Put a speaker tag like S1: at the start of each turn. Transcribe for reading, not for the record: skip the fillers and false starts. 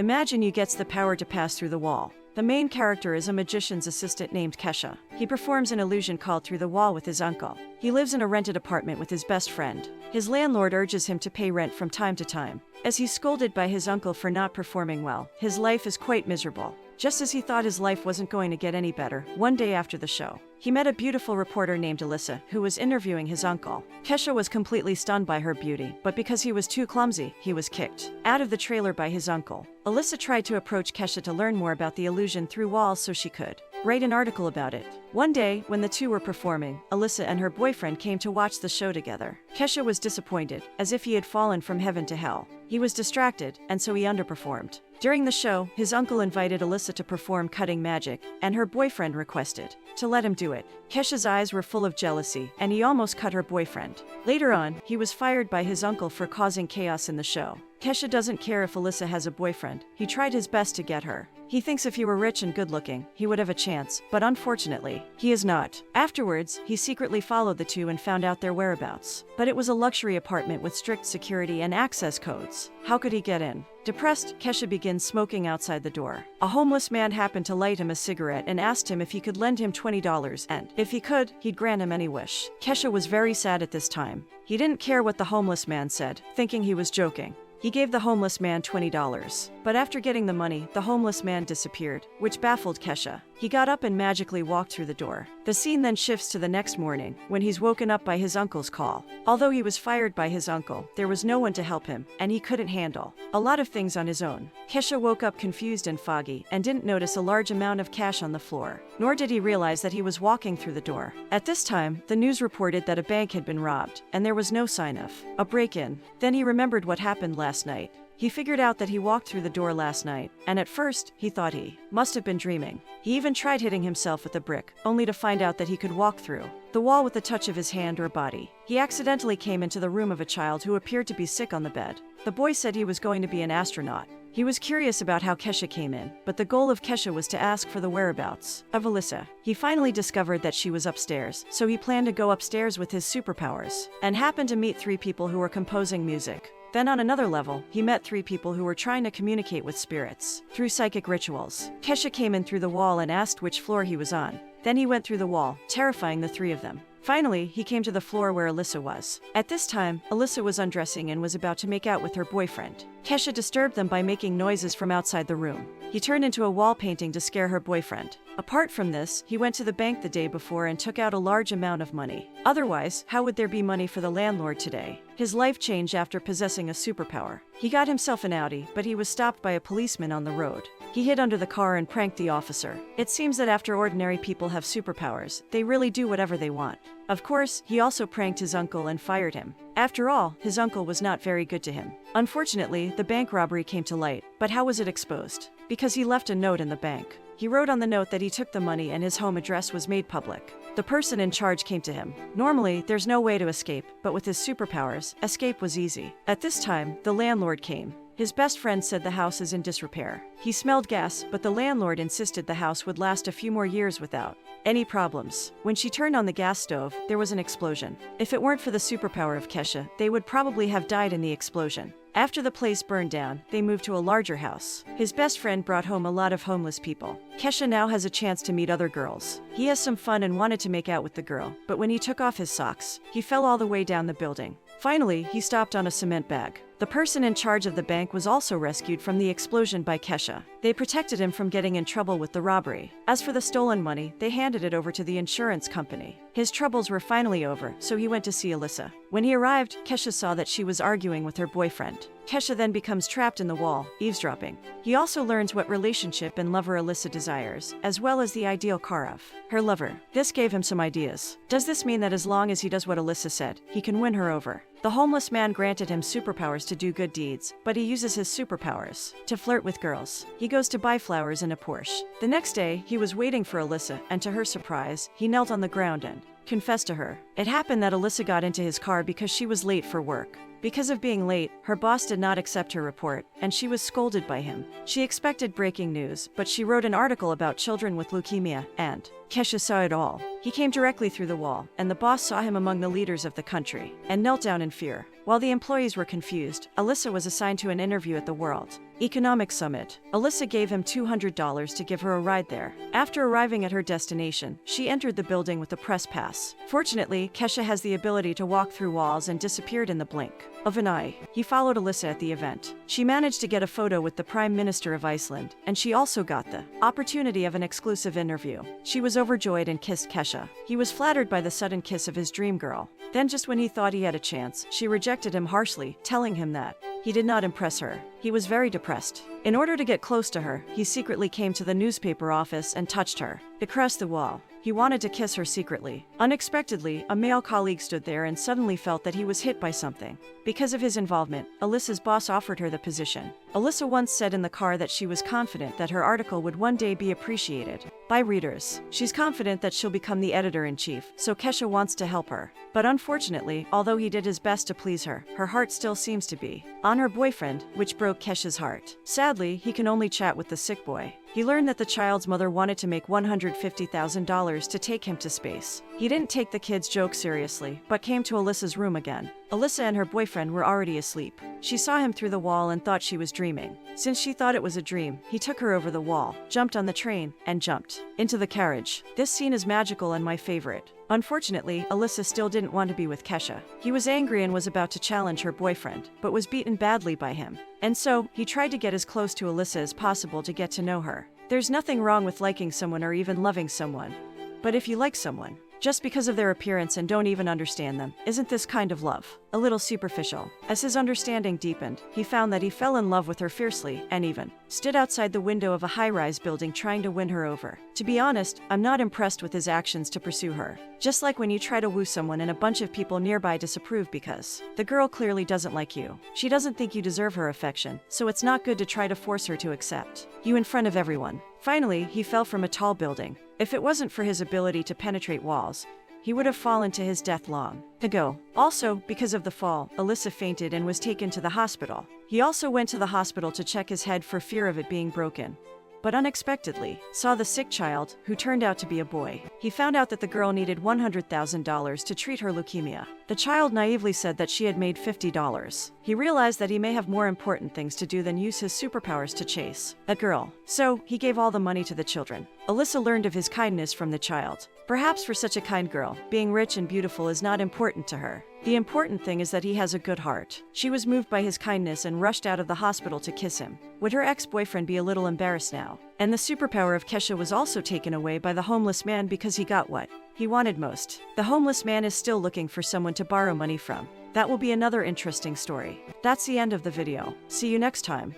S1: Imagine you gets the power to pass through the wall. The main character is a magician's assistant named Kesha. He performs an illusion called through the wall with his uncle. He lives in a rented apartment with his best friend. His landlord urges him to pay rent from time to time. As he's scolded by his uncle for not performing well, his life is quite miserable. Just as he thought his life wasn't going to get any better, one day after the show, he met a beautiful reporter named Alyssa, who was interviewing his uncle. Kesha was completely stunned by her beauty, but because he was too clumsy, he was kicked out of the trailer by his uncle. Alyssa tried to approach Kesha to learn more about the illusion through walls so she could write an article about it. One day, when the two were performing, Alyssa and her boyfriend came to watch the show together. Kesha was disappointed, as if he had fallen from heaven to hell. He was distracted, and so he underperformed. During the show, his uncle invited Alyssa to perform cutting magic, and her boyfriend requested to let him do it. Kesha's eyes were full of jealousy, and he almost cut her boyfriend. Later on, he was fired by his uncle for causing chaos in the show. Kesha doesn't care if Alyssa has a boyfriend. He tried his best to get her. He thinks if he were rich and good-looking, he would have a chance, but unfortunately, he is not. Afterwards, he secretly followed the two and found out their whereabouts. But it was a luxury apartment with strict security and access codes. How could he get in? Depressed, Kesha begins smoking outside the door. A homeless man happened to light him a cigarette and asked him if he could lend him $20, and if he could, he'd grant him any wish. Kesha was very sad at this time. He didn't care what the homeless man said, thinking he was joking. He gave the homeless man $20. But after getting the money, the homeless man disappeared, which baffled Kesha. He got up and magically walked through the door. The scene then shifts to the next morning, when he's woken up by his uncle's call. Although he was fired by his uncle, there was no one to help him, and he couldn't handle a lot of things on his own. Kesha woke up confused and foggy, and didn't notice a large amount of cash on the floor. Nor did he realize that he was walking through the door. At this time, the news reported that a bank had been robbed, and there was no sign of a break-in. Then he remembered what happened last night. He figured out that he walked through the door last night, and at first, he thought he must have been dreaming. He even tried hitting himself with a brick, only to find out that he could walk through the wall with the touch of his hand or body. He accidentally came into the room of a child who appeared to be sick on the bed. The boy said he was going to be an astronaut. He was curious about how Kesha came in, but the goal of Kesha was to ask for the whereabouts of Alyssa. He finally discovered that she was upstairs, so he planned to go upstairs with his superpowers, and happened to meet 3 people who were composing music. Then on another level, he met 3 people who were trying to communicate with spirits through psychic rituals. Kesha came in through the wall and asked which floor he was on. Then he went through the wall, terrifying the 3 of them. Finally, he came to the floor where Alyssa was. At this time, Alyssa was undressing and was about to make out with her boyfriend. Kesha disturbed them by making noises from outside the room. He turned into a wall painting to scare her boyfriend. Apart from this, he went to the bank the day before and took out a large amount of money. Otherwise, how would there be money for the landlord today? His life changed after possessing a superpower. He got himself an Audi, but he was stopped by a policeman on the road. He hid under the car and pranked the officer. It seems that after ordinary people have superpowers, they really do whatever they want. Of course, he also pranked his uncle and fired him. After all, his uncle was not very good to him. Unfortunately, the bank robbery came to light. But how was it exposed? Because he left a note in the bank. He wrote on the note that he took the money and his home address was made public. The person in charge came to him. Normally, there's no way to escape, but with his superpowers, escape was easy. At this time, the landlord came. His best friend said the house is in disrepair. He smelled gas, but the landlord insisted the house would last a few more years without any problems. When she turned on the gas stove, there was an explosion. If it weren't for the superpower of Kesha, they would probably have died in the explosion. After the place burned down, they moved to a larger house. His best friend brought home a lot of homeless people. Kesha now has a chance to meet other girls. He has some fun and wanted to make out with the girl, but when he took off his socks, he fell all the way down the building. Finally, he stopped on a cement bag. The person in charge of the bank was also rescued from the explosion by Kesha. They protected him from getting in trouble with the robbery. As for the stolen money, they handed it over to the insurance company. His troubles were finally over, so he went to see Alyssa. When he arrived, Kesha saw that she was arguing with her boyfriend. Kesha then becomes trapped in the wall, eavesdropping. He also learns what relationship and lover Alyssa desires, as well as the ideal car of her lover. This gave him some ideas. Does this mean that as long as he does what Alyssa said, he can win her over? The homeless man granted him superpowers to do good deeds, but he uses his superpowers to flirt with girls. He goes to buy flowers in a Porsche. The next day, he was waiting for Alyssa, and to her surprise, he knelt on the ground and confessed to her. It happened that Alyssa got into his car because she was late for work. Because of being late, her boss did not accept her report, and she was scolded by him. She expected breaking news, but she wrote an article about children with leukemia, and Kesha saw it all. He came directly through the wall, and the boss saw him among the leaders of the country, and knelt down in fear. While the employees were confused, Alyssa was assigned to an interview at the World Economic Summit. Alyssa gave him $200 to give her a ride there. After arriving at her destination, she entered the building with a press pass. Fortunately, Kesha has the ability to walk through walls and disappeared in the blink of an eye. He followed Alyssa at the event. She managed to get a photo with the Prime Minister of Iceland, and she also got the opportunity of an exclusive interview. She was overjoyed and kissed Kesha. He was flattered by the sudden kiss of his dream girl. Then just when he thought he had a chance, she rejected him harshly, telling him that he did not impress her. He was very depressed. In order to get close to her, he secretly came to the newspaper office and touched her. Across the wall, he wanted to kiss her secretly. Unexpectedly, a male colleague stood there and suddenly felt that he was hit by something. Because of his involvement, Alyssa's boss offered her the position. Alyssa once said in the car that she was confident that her article would one day be appreciated by readers. She's confident that she'll become the editor-in-chief, so Kesha wants to help her. But unfortunately, although he did his best to please her, her heart still seems to be on her boyfriend, which broke Kesha's heart. Sadly, he can only chat with the sick boy. He learned that the child's mother wanted to make $150,000 to take him to space. He didn't take the kid's joke seriously, but came to Alyssa's room again. Alyssa and her boyfriend were already asleep. She saw him through the wall and thought she was dreaming. Since she thought it was a dream, he took her over the wall, jumped on the train, and jumped into the carriage. This scene is magical and my favorite. Unfortunately, Alyssa still didn't want to be with Kesha. He was angry and was about to challenge her boyfriend, but was beaten badly by him. And so, he tried to get as close to Alyssa as possible to get to know her. There's nothing wrong with liking someone or even loving someone. But if you like someone, just because of their appearance and don't even understand them, isn't this kind of love a little superficial? As his understanding deepened, he found that he fell in love with her fiercely, and even stood outside the window of a high-rise building trying to win her over. To be honest, I'm not impressed with his actions to pursue her. Just like when you try to woo someone and a bunch of people nearby disapprove because the girl clearly doesn't like you. She doesn't think you deserve her affection, so it's not good to try to force her to accept you in front of everyone. Finally, he fell from a tall building. If it wasn't for his ability to penetrate walls, he would have fallen to his death long ago. Also, because of the fall, Alyssa fainted and was taken to the hospital. He also went to the hospital to check his head for fear of it being broken, but unexpectedly saw the sick child, who turned out to be a boy. He found out that the girl needed $100,000 to treat her leukemia. The child naively said that she had made $50. He realized that he may have more important things to do than use his superpowers to chase a girl. So, he gave all the money to the children. Alyssa learned of his kindness from the child. Perhaps for such a kind girl, being rich and beautiful is not important to her. The important thing is that he has a good heart. She was moved by his kindness and rushed out of the hospital to kiss him. Would her ex-boyfriend be a little embarrassed now? And the superpower of Kesha was also taken away by the homeless man because he got what he wanted most. The homeless man is still looking for someone to borrow money from. That will be another interesting story. That's the end of the video. See you next time.